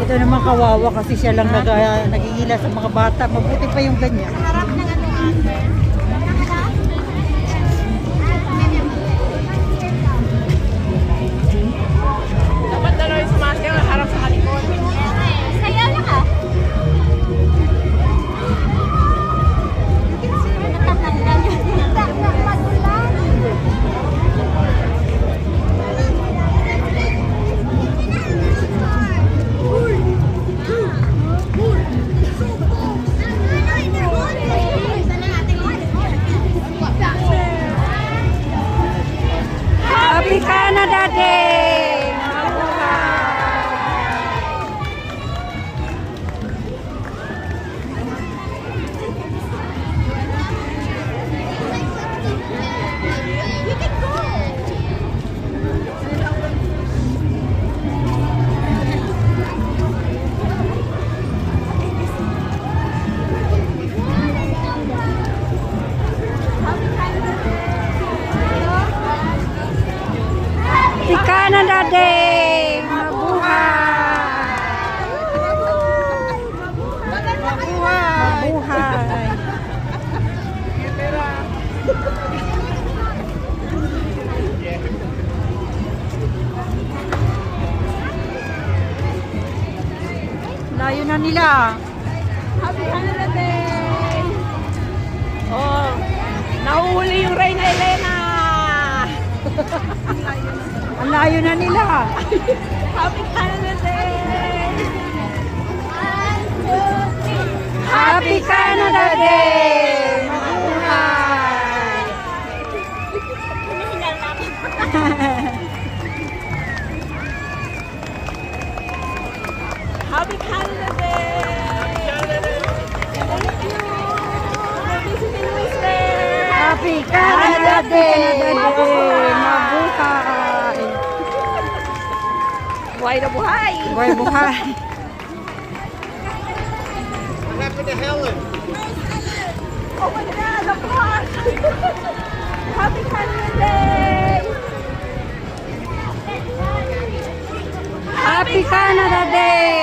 Ito naman kawawa kasi siya lang nagigila sa mga bata. Mabuti pa yung ganyan. Harap ng ano ate. Dapat dalawa yung sumasya, harap sa halikon. Kaya lang ah. Natatanggal yun. Happy Canada Day! You can go. Happy Canada Day! Mabuhay! Mabuhay! Layo na nila. Happy Canada Day! Oh, nahuhuli yung Reyna Elena! Ang layo na nila. Happy Canada Day! Happy Canada Day! Mabuhay! Happy Canada Day! Thank you! Visiting Mister! Happy Canada Day! Mabuhay! Buhay na buhay! Buhay buhay! What happened to Helen? Oh my God! The clock! Happy Canada Day! Happy Canada Day!